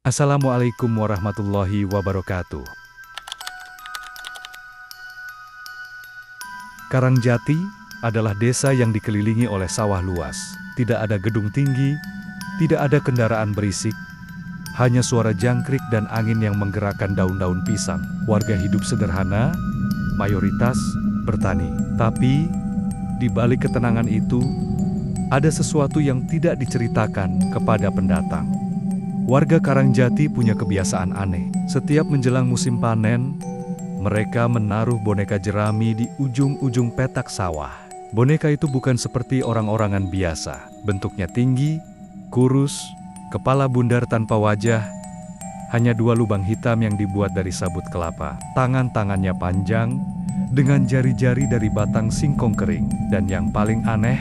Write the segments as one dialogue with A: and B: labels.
A: Assalamualaikum warahmatullahi wabarakatuh. Karangjati adalah desa yang dikelilingi oleh sawah luas. Tidak ada gedung tinggi, tidak ada kendaraan berisik, hanya suara jangkrik dan angin yang menggerakkan daun-daun pisang. Warga hidup sederhana, mayoritas bertani. Tapi, di balik ketenangan itu, ada sesuatu yang tidak diceritakan kepada pendatang. Warga Karangjati punya kebiasaan aneh. Setiap menjelang musim panen, mereka menaruh boneka jerami di ujung-ujung petak sawah. Boneka itu bukan seperti orang-orangan biasa. Bentuknya tinggi, kurus, kepala bundar tanpa wajah, hanya 2 lubang hitam yang dibuat dari sabut kelapa. Tangan-tangannya panjang, dengan jari-jari dari batang singkong kering. Dan yang paling aneh,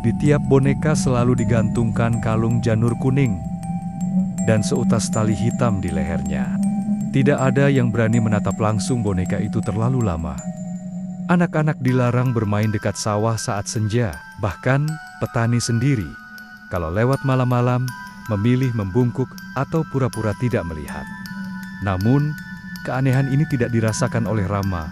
A: di tiap boneka selalu digantungkan kalung janur kuning dan seutas tali hitam di lehernya. Tidak ada yang berani menatap langsung boneka itu terlalu lama. Anak-anak dilarang bermain dekat sawah saat senja. Bahkan petani sendiri, kalau lewat malam-malam, memilih membungkuk atau pura-pura tidak melihat. Namun, keanehan ini tidak dirasakan oleh Rama,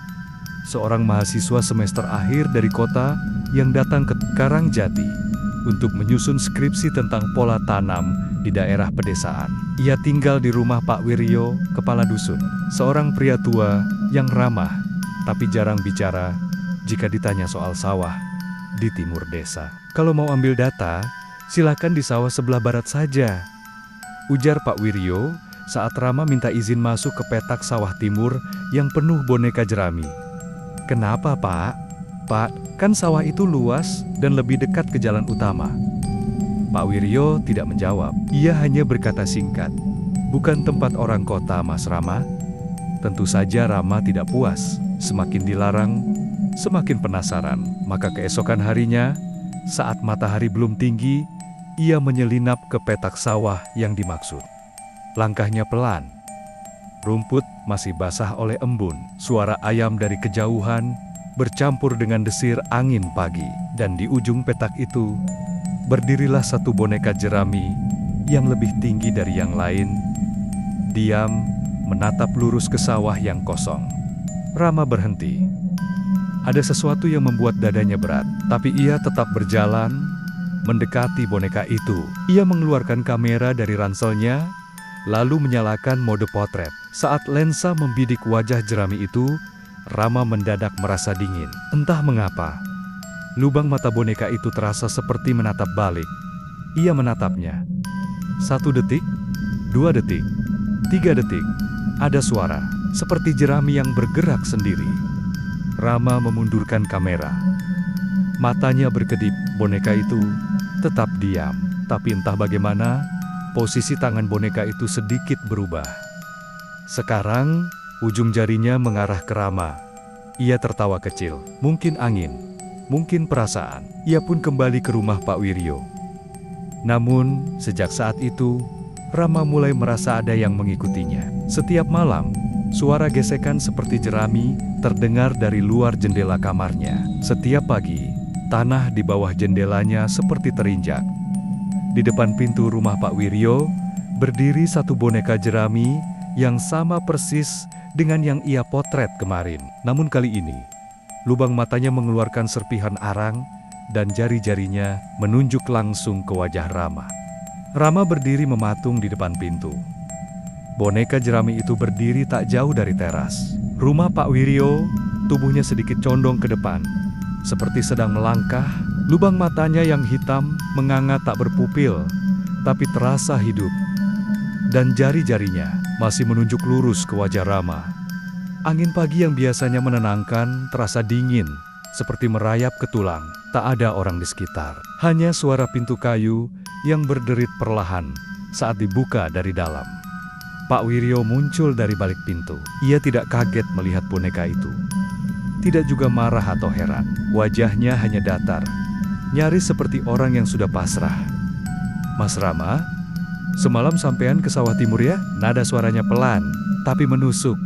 A: seorang mahasiswa semester akhir dari kota yang datang ke Karangjati untuk menyusun skripsi tentang pola tanam di daerah pedesaan. Ia tinggal di rumah Pak Wiryo, kepala dusun, seorang pria tua yang ramah, tapi jarang bicara jika ditanya soal sawah di timur desa. Kalau mau ambil data, silakan di sawah sebelah barat saja, ujar Pak Wiryo saat Rama minta izin masuk ke petak sawah timur yang penuh boneka jerami. Kenapa, Pak? Pak, kan sawah itu luas dan lebih dekat ke jalan utama. Pak Wiryo tidak menjawab. Ia hanya berkata singkat, "Bukan tempat orang kota, Mas Rama." Tentu saja Rama tidak puas. Semakin dilarang, semakin penasaran. Maka keesokan harinya, saat matahari belum tinggi, ia menyelinap ke petak sawah yang dimaksud. Langkahnya pelan. Rumput masih basah oleh embun. Suara ayam dari kejauhan bercampur dengan desir angin pagi. Dan di ujung petak itu, berdirilah satu boneka jerami yang lebih tinggi dari yang lain. Diam, menatap lurus ke sawah yang kosong. Rama berhenti. Ada sesuatu yang membuat dadanya berat, tapi ia tetap berjalan, mendekati boneka itu. Ia mengeluarkan kamera dari ranselnya, lalu menyalakan mode potret. Saat lensa membidik wajah jerami itu, Rama mendadak merasa dingin. Entah mengapa, lubang mata boneka itu terasa seperti menatap balik. Ia menatapnya. 1 detik, 2 detik, 3 detik. Ada suara, seperti jerami yang bergerak sendiri. Rama memundurkan kamera. Matanya berkedip, boneka itu tetap diam. Tapi entah bagaimana, posisi tangan boneka itu sedikit berubah. Sekarang, ujung jarinya mengarah ke Rama. Ia tertawa kecil, mungkin angin, mungkin perasaan. Ia pun kembali ke rumah Pak Wiryo. Namun, sejak saat itu, Rama mulai merasa ada yang mengikutinya. Setiap malam, suara gesekan seperti jerami terdengar dari luar jendela kamarnya. Setiap pagi, tanah di bawah jendelanya seperti terinjak. Di depan pintu rumah Pak Wiryo, berdiri satu boneka jerami yang sama persis dengan yang ia potret kemarin. Namun kali ini, lubang matanya mengeluarkan serpihan arang dan jari-jarinya menunjuk langsung ke wajah Rama. Rama berdiri mematung di depan pintu. Boneka jerami itu berdiri tak jauh dari teras. Rumah Pak Wiryo, tubuhnya sedikit condong ke depan, seperti sedang melangkah. Lubang matanya yang hitam menganga tak berpupil, tapi terasa hidup. Dan jari-jarinya masih menunjuk lurus ke wajah Rama. Angin pagi yang biasanya menenangkan terasa dingin, seperti merayap ke tulang. Tak ada orang di sekitar. Hanya suara pintu kayu yang berderit perlahan saat dibuka dari dalam. Pak Wiryo muncul dari balik pintu. Ia tidak kaget melihat boneka itu. Tidak juga marah atau heran. Wajahnya hanya datar, nyaris seperti orang yang sudah pasrah. "Mas Rama, semalam sampean ke sawah timur ya?" Nada suaranya pelan, tapi menusuk.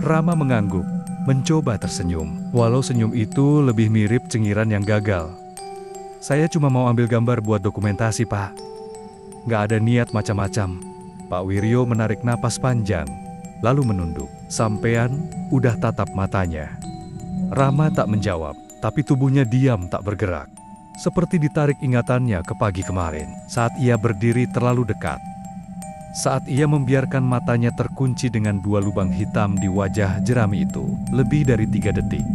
A: Rama mengangguk, mencoba tersenyum. Walau senyum itu lebih mirip cengiran yang gagal. "Saya cuma mau ambil gambar buat dokumentasi, Pak. Nggak ada niat macam-macam." Pak Wiryo menarik napas panjang, lalu menunduk. "Sampean udah tatap matanya?" Rama tak menjawab, tapi tubuhnya diam tak bergerak. Seperti ditarik ingatannya ke pagi kemarin, saat ia berdiri terlalu dekat. Saat ia membiarkan matanya terkunci dengan 2 lubang hitam di wajah jerami itu, lebih dari 3 detik.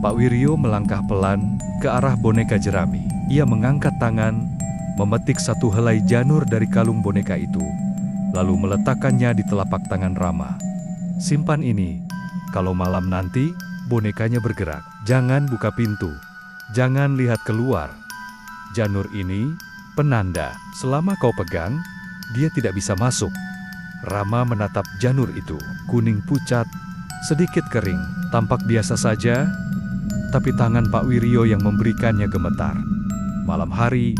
A: Pak Wiryo melangkah pelan ke arah boneka jerami. Ia mengangkat tangan, memetik 1 helai janur dari kalung boneka itu, lalu meletakkannya di telapak tangan Rama. "Simpan ini, kalau malam nanti bonekanya bergerak, jangan buka pintu, jangan lihat keluar. Janur ini penanda, selama kau pegang, dia tidak bisa masuk." Rama menatap janur itu, kuning pucat, sedikit kering, tampak biasa saja, tapi tangan Pak Wiryo yang memberikannya gemetar. Malam hari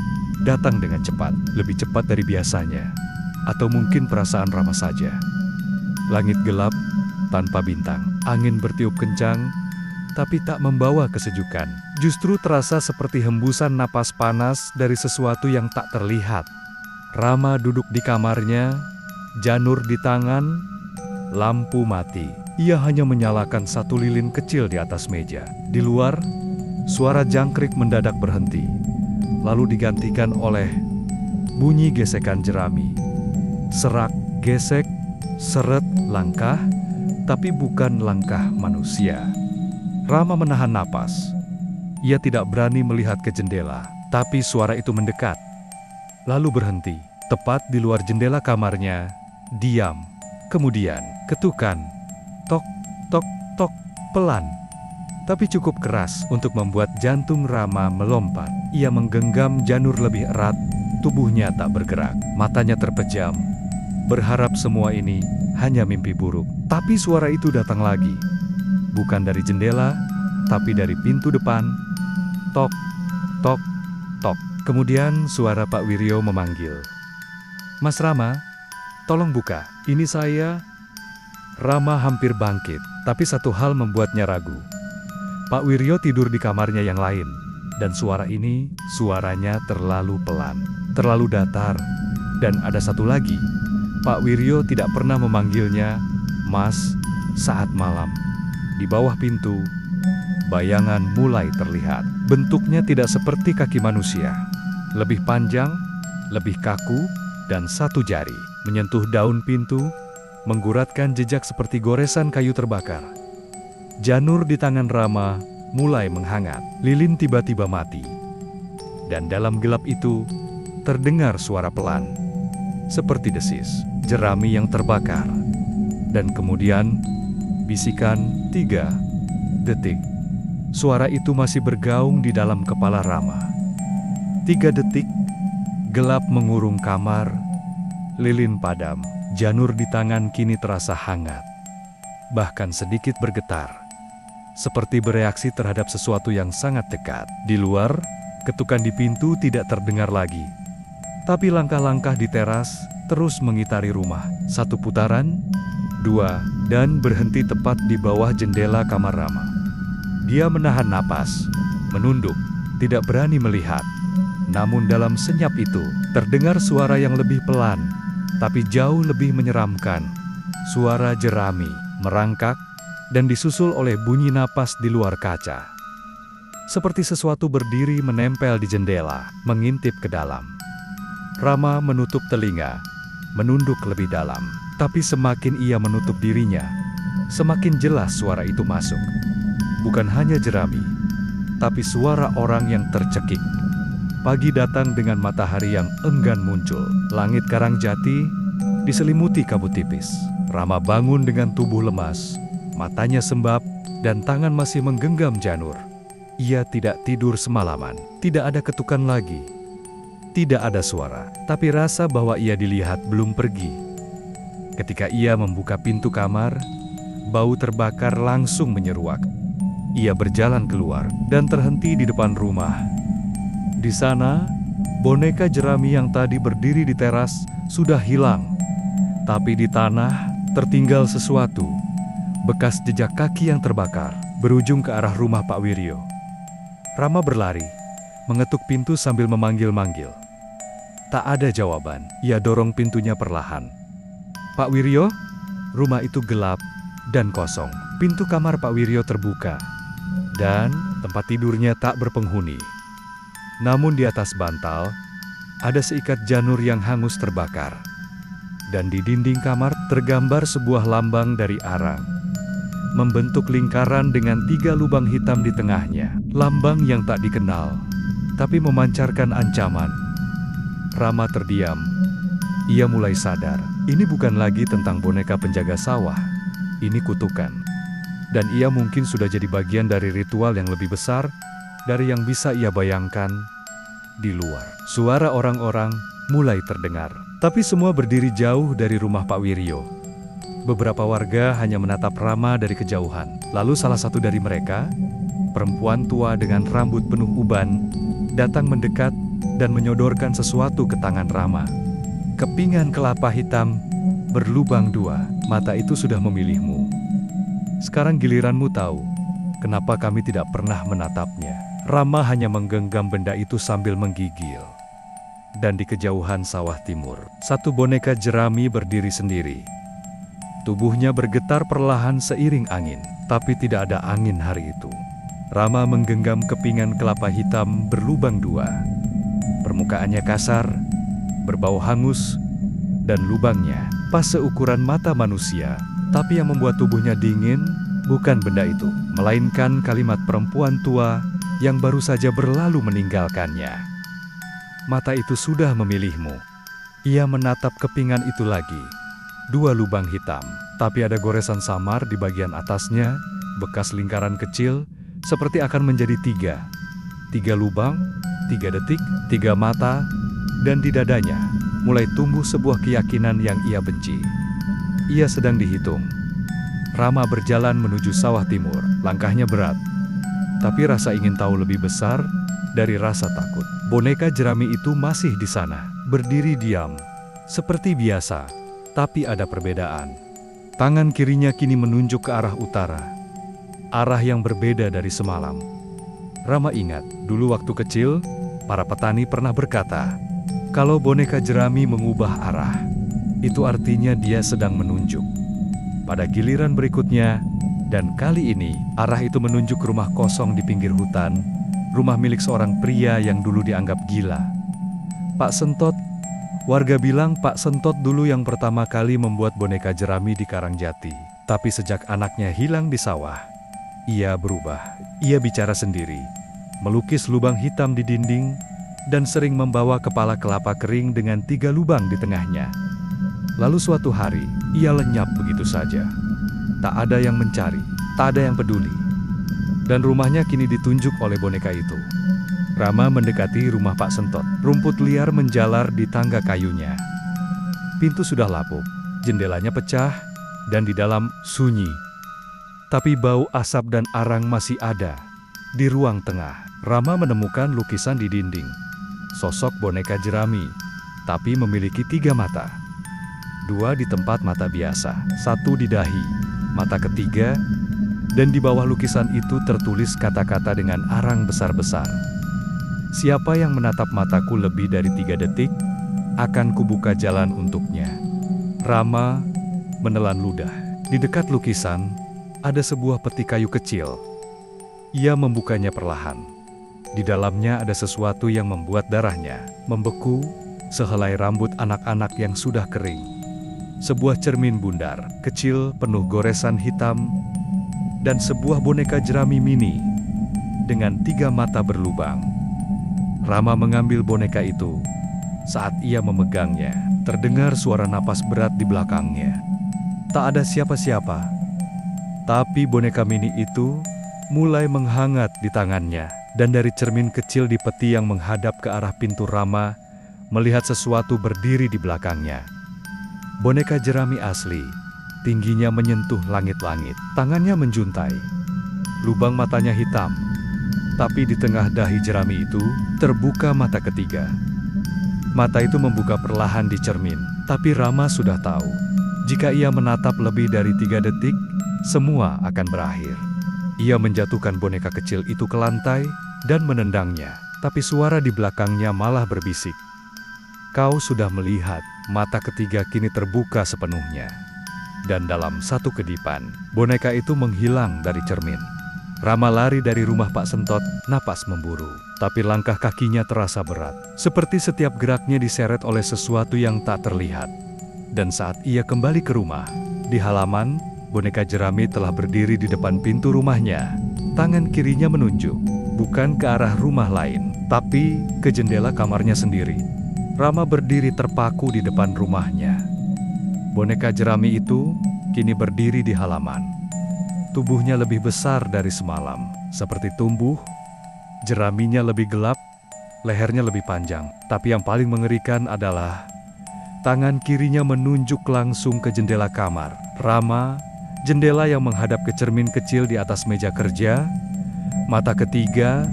A: datang dengan cepat, lebih cepat dari biasanya. Atau mungkin perasaan Rama saja. Langit gelap, tanpa bintang. Angin bertiup kencang, tapi tak membawa kesejukan. Justru terasa seperti hembusan napas panas dari sesuatu yang tak terlihat. Rama duduk di kamarnya, janur di tangan, lampu mati. Ia hanya menyalakan 1 lilin kecil di atas meja. Di luar, suara jangkrik mendadak berhenti, lalu digantikan oleh bunyi gesekan jerami. Serak, gesek, seret, langkah, tapi bukan langkah manusia. Rama menahan napas. Ia tidak berani melihat ke jendela, tapi suara itu mendekat. Lalu berhenti, tepat di luar jendela kamarnya, diam. Kemudian, ketukan. Tok, tok, tok, pelan. Tapi cukup keras untuk membuat jantung Rama melompat. Ia menggenggam janur lebih erat, tubuhnya tak bergerak, matanya terpejam. Berharap semua ini hanya mimpi buruk. Tapi suara itu datang lagi. Bukan dari jendela, tapi dari pintu depan. Tok, tok, tok. Kemudian suara Pak Wiryo memanggil. "Mas Rama, tolong buka, ini saya." Rama hampir bangkit, tapi satu hal membuatnya ragu. Pak Wiryo tidur di kamarnya yang lain, dan suara ini, suaranya terlalu pelan, terlalu datar. Dan ada satu lagi, Pak Wiryo tidak pernah memanggilnya Mas saat malam. Di bawah pintu, bayangan mulai terlihat. Bentuknya tidak seperti kaki manusia, lebih panjang, lebih kaku, dan 1 jari menyentuh daun pintu, mengguratkan jejak seperti goresan kayu terbakar. Janur di tangan Rama mulai menghangat. Lilin tiba-tiba mati. Dan dalam gelap itu, terdengar suara pelan, seperti desis jerami yang terbakar. Dan kemudian, bisikan 3 detik. Suara itu masih bergaung di dalam kepala Rama. 3 detik, gelap mengurung kamar, lilin padam, janur di tangan kini terasa hangat, bahkan sedikit bergetar, seperti bereaksi terhadap sesuatu yang sangat dekat. Di luar, ketukan di pintu tidak terdengar lagi, tapi langkah-langkah di teras terus mengitari rumah. 1 putaran, 2, dan berhenti tepat di bawah jendela kamar Rama. Dia menahan napas, menunduk, tidak berani melihat. Namun dalam senyap itu, terdengar suara yang lebih pelan, tapi jauh lebih menyeramkan. Suara jerami, merangkak, dan disusul oleh bunyi napas di luar kaca. Seperti sesuatu berdiri menempel di jendela, mengintip ke dalam. Rama menutup telinga, menunduk lebih dalam. Tapi semakin ia menutup dirinya, semakin jelas suara itu masuk. Bukan hanya jerami, tapi suara orang yang tercekik. Pagi datang dengan matahari yang enggan muncul. Langit Karangjati diselimuti kabut tipis. Rama bangun dengan tubuh lemas, matanya sembab, dan tangan masih menggenggam janur. Ia tidak tidur semalaman. Tidak ada ketukan lagi. Tidak ada suara, tapi rasa bahwa ia dilihat belum pergi. Ketika ia membuka pintu kamar, bau terbakar langsung menyeruak. Ia berjalan keluar dan terhenti di depan rumah. Di sana, boneka jerami yang tadi berdiri di teras sudah hilang. Tapi di tanah tertinggal sesuatu, bekas jejak kaki yang terbakar, berujung ke arah rumah Pak Wiryo. Rama berlari, mengetuk pintu sambil memanggil-manggil. Tak ada jawaban. Ia dorong pintunya perlahan. Pak Wiryo? Rumah itu gelap dan kosong. Pintu kamar Pak Wiryo terbuka, dan tempat tidurnya tak berpenghuni. Namun di atas bantal, ada seikat janur yang hangus terbakar. Dan di dinding kamar tergambar sebuah lambang dari arang, membentuk lingkaran dengan 3 lubang hitam di tengahnya. Lambang yang tak dikenal, tapi memancarkan ancaman. Rama terdiam. Ia mulai sadar, ini bukan lagi tentang boneka penjaga sawah. Ini kutukan. Dan ia mungkin sudah jadi bagian dari ritual yang lebih besar dari yang bisa ia bayangkan di luar. Suara orang-orang mulai terdengar, tapi semua berdiri jauh dari rumah Pak Wiryo. Beberapa warga hanya menatap Rama dari kejauhan. Lalu salah satu dari mereka, perempuan tua dengan rambut penuh uban, datang mendekat dan menyodorkan sesuatu ke tangan Rama. Kepingan kelapa hitam berlubang 2, mata itu sudah memilihmu. Sekarang giliranmu tahu kenapa kami tidak pernah menatapnya. Rama hanya menggenggam benda itu sambil menggigil. Dan di kejauhan sawah timur, satu boneka jerami berdiri sendiri. Tubuhnya bergetar perlahan seiring angin, tapi tidak ada angin hari itu. Rama menggenggam kepingan kelapa hitam berlubang 2. Permukaannya kasar, berbau hangus, dan lubangnya pas seukuran mata manusia. Tapi yang membuat tubuhnya dingin bukan benda itu, melainkan kalimat perempuan tua yang baru saja berlalu meninggalkannya. Mata itu sudah memilihmu. Ia menatap kepingan itu lagi. 2 lubang hitam, tapi ada goresan samar di bagian atasnya, bekas lingkaran kecil, seperti akan menjadi 3. 3 lubang, 3 detik, 3 mata, dan di dadanya mulai tumbuh sebuah keyakinan yang ia benci. Ia sedang dihitung. Rama berjalan menuju sawah timur. Langkahnya berat, tapi rasa ingin tahu lebih besar dari rasa takut. Boneka jerami itu masih di sana, berdiri diam, seperti biasa, tapi ada perbedaan. Tangan kirinya kini menunjuk ke arah utara, arah yang berbeda dari semalam. Rama ingat, dulu waktu kecil, para petani pernah berkata, kalau boneka jerami mengubah arah, itu artinya dia sedang menunjuk. Pada giliran berikutnya, dan kali ini, arah itu menunjuk rumah kosong di pinggir hutan, rumah milik seorang pria yang dulu dianggap gila. Pak Sentot, warga bilang Pak Sentot dulu yang pertama kali membuat boneka jerami di Karangjati. Tapi sejak anaknya hilang di sawah, ia berubah. Ia bicara sendiri, melukis lubang hitam di dinding, dan sering membawa kepala kelapa kering dengan 3 lubang di tengahnya. Lalu suatu hari, ia lenyap begitu saja. Tak ada yang mencari, tak ada yang peduli. Dan rumahnya kini ditunjuk oleh boneka itu. Rama mendekati rumah Pak Sentot. Rumput liar menjalar di tangga kayunya. Pintu sudah lapuk, jendelanya pecah, dan di dalam sunyi. Tapi bau asap dan arang masih ada. Di ruang tengah, Rama menemukan lukisan di dinding. Sosok boneka jerami, tapi memiliki 3 mata. 2 di tempat mata biasa, 1 di dahi, mata ketiga, dan di bawah lukisan itu tertulis kata-kata dengan arang besar-besar. Siapa yang menatap mataku lebih dari 3 detik, akan kubuka jalan untuknya. Rama menelan ludah. Di dekat lukisan, ada sebuah peti kayu kecil. Ia membukanya perlahan. Di dalamnya ada sesuatu yang membuat darahnya membeku, sehelai rambut anak-anak yang sudah kering. Sebuah cermin bundar, kecil, penuh goresan hitam, dan sebuah boneka jerami mini dengan 3 mata berlubang. Rama mengambil boneka itu. Saat ia memegangnya, terdengar suara napas berat di belakangnya. Tak ada siapa-siapa, tapi boneka mini itu mulai menghangat di tangannya. Dan dari cermin kecil di peti yang menghadap ke arah pintu, Rama melihat sesuatu berdiri di belakangnya. Boneka jerami asli, tingginya menyentuh langit-langit. Tangannya menjuntai. Lubang matanya hitam. Tapi di tengah dahi jerami itu, terbuka mata ketiga. Mata itu membuka perlahan di cermin. Tapi Rama sudah tahu, jika ia menatap lebih dari 3 detik, semua akan berakhir. Ia menjatuhkan boneka kecil itu ke lantai dan menendangnya. Tapi suara di belakangnya malah berbisik. Kau sudah melihat, mata ketiga kini terbuka sepenuhnya. Dan dalam satu kedipan, boneka itu menghilang dari cermin. Rama lari dari rumah Pak Sentot, napas memburu. Tapi langkah kakinya terasa berat. Seperti setiap geraknya diseret oleh sesuatu yang tak terlihat. Dan saat ia kembali ke rumah, di halaman, boneka jerami telah berdiri di depan pintu rumahnya. Tangan kirinya menunjuk, bukan ke arah rumah lain, tapi ke jendela kamarnya sendiri. Rama berdiri terpaku di depan rumahnya. Boneka jerami itu kini berdiri di halaman. Tubuhnya lebih besar dari semalam, seperti tumbuh. Jeraminya lebih gelap, lehernya lebih panjang. Tapi yang paling mengerikan adalah tangan kirinya menunjuk langsung ke jendela kamar Rama, jendela yang menghadap ke cermin kecil di atas meja kerja. Mata ketiga,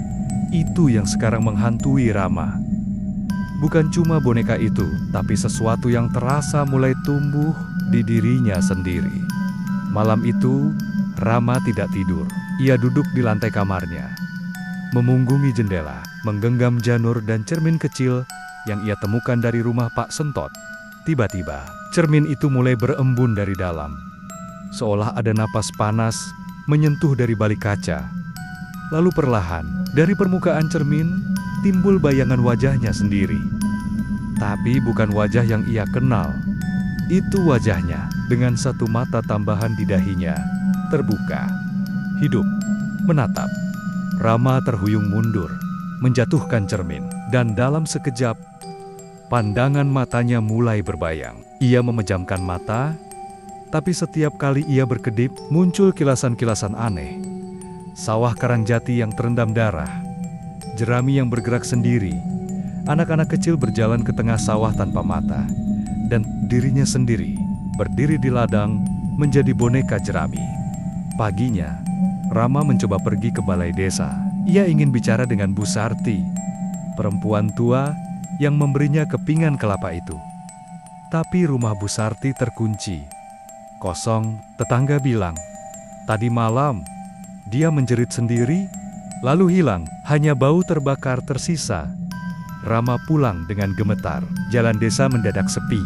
A: itu yang sekarang menghantui Rama. Bukan cuma boneka itu, tapi sesuatu yang terasa mulai tumbuh di dirinya sendiri. Malam itu, Rama tidak tidur. Ia duduk di lantai kamarnya, memunggungi jendela, menggenggam janur dan cermin kecil yang ia temukan dari rumah Pak Sentot. Tiba-tiba, cermin itu mulai berembun dari dalam. Seolah ada napas panas menyentuh dari balik kaca. Lalu perlahan, dari permukaan cermin, timbul bayangan wajahnya sendiri. Tapi bukan wajah yang ia kenal. Itu wajahnya dengan satu mata tambahan di dahinya, terbuka, hidup, menatap. Rama terhuyung mundur, menjatuhkan cermin, dan dalam sekejap, pandangan matanya mulai berbayang. Ia memejamkan mata, tapi setiap kali ia berkedip, muncul kilasan-kilasan aneh. Sawah karang jati yang terendam darah, jerami yang bergerak sendiri, anak-anak kecil berjalan ke tengah sawah tanpa mata, dan dirinya sendiri berdiri di ladang menjadi boneka jerami. Paginya, Rama mencoba pergi ke balai desa. Ia ingin bicara dengan Bu Sarti, perempuan tua yang memberinya kepingan kelapa itu. Tapi rumah Bu Sarti terkunci. Kosong. Tetangga bilang, tadi malam dia menjerit sendiri, lalu hilang. Hanya bau terbakar tersisa. Rama pulang dengan gemetar. Jalan desa mendadak sepi.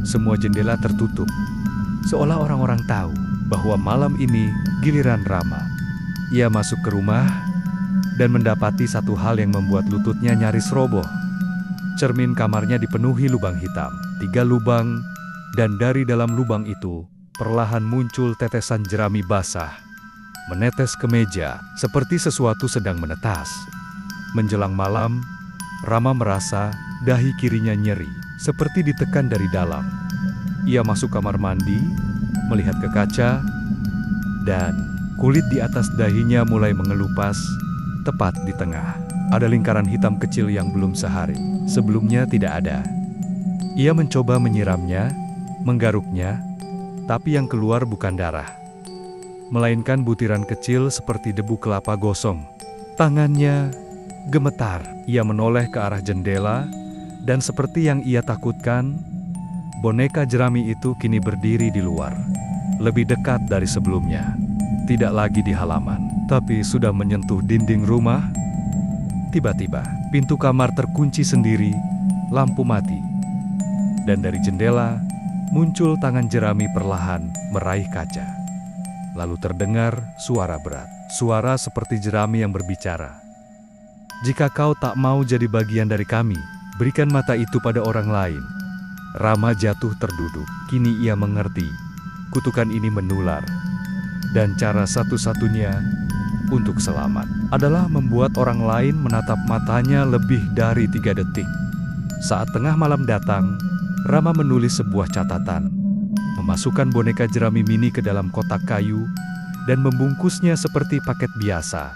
A: Semua jendela tertutup. Seolah orang-orang tahu bahwa malam ini giliran Rama. Ia masuk ke rumah dan mendapati satu hal yang membuat lututnya nyaris roboh. Cermin kamarnya dipenuhi lubang hitam, 3 lubang, dan dari dalam lubang itu perlahan muncul tetesan jerami basah, menetes ke meja seperti sesuatu sedang menetas. Menjelang malam, Rama merasa dahi kirinya nyeri, seperti ditekan dari dalam. Ia masuk kamar mandi, melihat ke kaca, dan kulit di atas dahinya mulai mengelupas. Tepat di tengah, ada lingkaran hitam kecil yang belum sehari sebelumnya tidak ada. Ia mencoba menyiramnya, menggaruknya, tapi yang keluar bukan darah, melainkan butiran kecil seperti debu kelapa gosong. Tangannya gemetar. Ia menoleh ke arah jendela, dan seperti yang ia takutkan, boneka jerami itu kini berdiri di luar, lebih dekat dari sebelumnya. Tidak lagi di halaman, tapi sudah menyentuh dinding rumah. Tiba-tiba, pintu kamar terkunci sendiri, lampu mati. Dan dari jendela, muncul tangan jerami perlahan meraih kaca. Lalu terdengar suara berat, suara seperti jerami yang berbicara. Jika kau tak mau jadi bagian dari kami, berikan mata itu pada orang lain. Rama jatuh terduduk. Kini ia mengerti, kutukan ini menular. Dan cara satu-satunya untuk selamat adalah membuat orang lain menatap matanya lebih dari 3 detik. Saat tengah malam datang, Rama menulis sebuah catatan, memasukkan boneka jerami mini ke dalam kotak kayu, dan membungkusnya seperti paket biasa.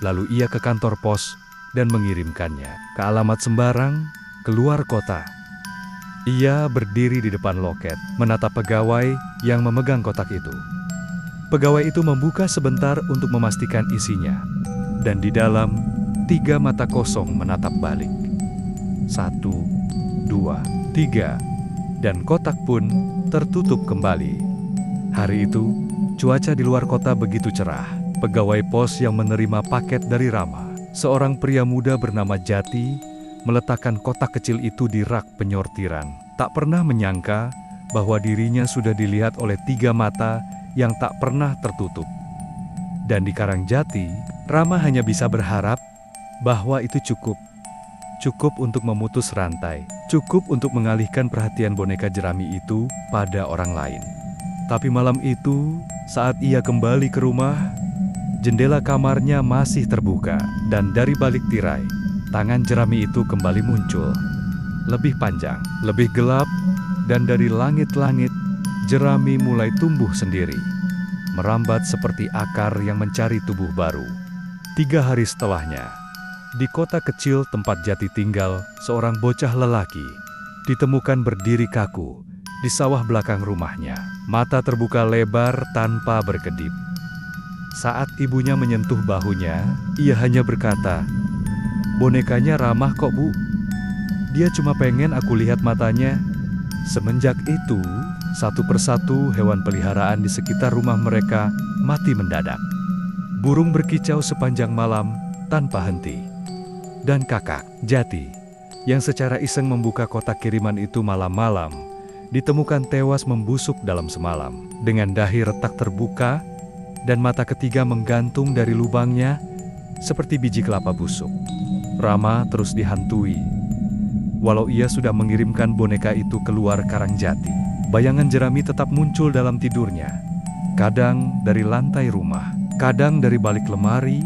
A: Lalu ia ke kantor pos dan mengirimkannya ke alamat sembarang, keluar kota. Ia berdiri di depan loket, menatap pegawai yang memegang kotak itu. Pegawai itu membuka sebentar untuk memastikan isinya, dan di dalam 3 mata kosong menatap balik. 1, 2, 3, dan kotak pun tertutup kembali. Hari itu, cuaca di luar kota begitu cerah. Pegawai pos yang menerima paket dari Rama, seorang pria muda bernama Jati, meletakkan kotak kecil itu di rak penyortiran. Tak pernah menyangka bahwa dirinya sudah dilihat oleh 3 mata yang tak pernah tertutup. Dan di Karangjati, Rama hanya bisa berharap bahwa itu cukup. Cukup untuk memutus rantai, cukup untuk mengalihkan perhatian boneka jerami itu pada orang lain. Tapi malam itu, saat ia kembali ke rumah, jendela kamarnya masih terbuka, dan dari balik tirai, tangan jerami itu kembali muncul. Lebih panjang, lebih gelap, dan dari langit-langit, jerami mulai tumbuh sendiri, merambat seperti akar yang mencari tubuh baru. 3 hari setelahnya, di kota kecil tempat Jati tinggal, seorang bocah lelaki ditemukan berdiri kaku di sawah belakang rumahnya. Mata terbuka lebar tanpa berkedip. Saat ibunya menyentuh bahunya, ia hanya berkata, "Bonekanya ramah kok, Bu. Dia cuma pengen aku lihat matanya." Semenjak itu, satu persatu hewan peliharaan di sekitar rumah mereka mati mendadak. Burung berkicau sepanjang malam tanpa henti. Dan kakak, Jati, yang secara iseng membuka kotak kiriman itu malam-malam, ditemukan tewas membusuk dalam semalam, dengan dahi retak terbuka dan mata ketiga menggantung dari lubangnya seperti biji kelapa busuk. Rama terus dihantui. Walau ia sudah mengirimkan boneka itu keluar Karangjati, bayangan jerami tetap muncul dalam tidurnya. Kadang dari lantai rumah, kadang dari balik lemari,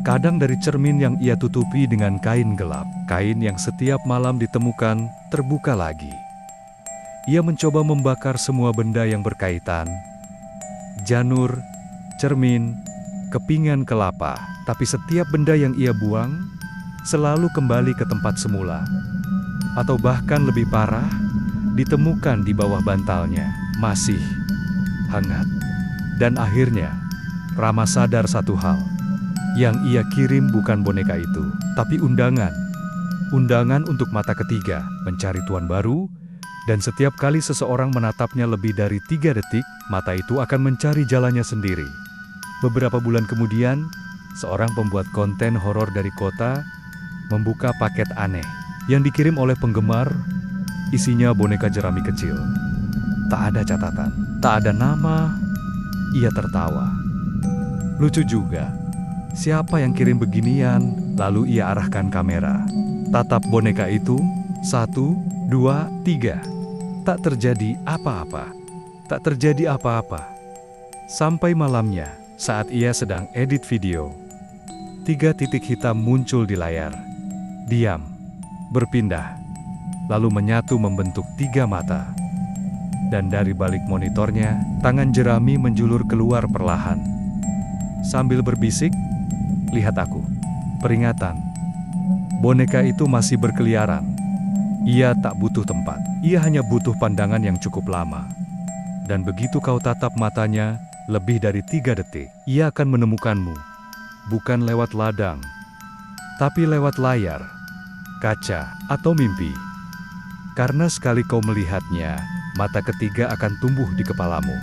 A: kadang dari cermin yang ia tutupi dengan kain gelap. Kain yang setiap malam ditemukan terbuka lagi. Ia mencoba membakar semua benda yang berkaitan. Janur, cermin, kepingan kelapa. Tapi setiap benda yang ia buang selalu kembali ke tempat semula. Atau bahkan lebih parah, ditemukan di bawah bantalnya, masih hangat. Dan akhirnya, Rama sadar satu hal. Yang ia kirim bukan boneka itu, tapi undangan. Undangan untuk mata ketiga, mencari tuan baru, dan setiap kali seseorang menatapnya lebih dari 3 detik, mata itu akan mencari jalannya sendiri. Beberapa bulan kemudian, seorang pembuat konten horor dari kota membuka paket aneh yang dikirim oleh penggemar. Isinya boneka jerami kecil. Tak ada catatan, tak ada nama. Ia tertawa. Lucu juga. Siapa yang kirim beginian? Lalu ia arahkan kamera. Tatap boneka itu. 1, 2, 3. Tak terjadi apa-apa. Tak terjadi apa-apa. Sampai malamnya, saat ia sedang edit video, 3 titik hitam muncul di layar. Diam. Berpindah. Lalu menyatu membentuk 3 mata. Dan dari balik monitornya, tangan jerami menjulur keluar perlahan. Sambil berbisik, "Lihat aku." Peringatan. Boneka itu masih berkeliaran. Ia tak butuh tempat. Ia hanya butuh pandangan yang cukup lama. Dan begitu kau tatap matanya, lebih dari 3 detik, ia akan menemukanmu. Bukan lewat ladang, tapi lewat layar, kaca, atau mimpi. Karena sekali kau melihatnya, mata ketiga akan tumbuh di kepalamu.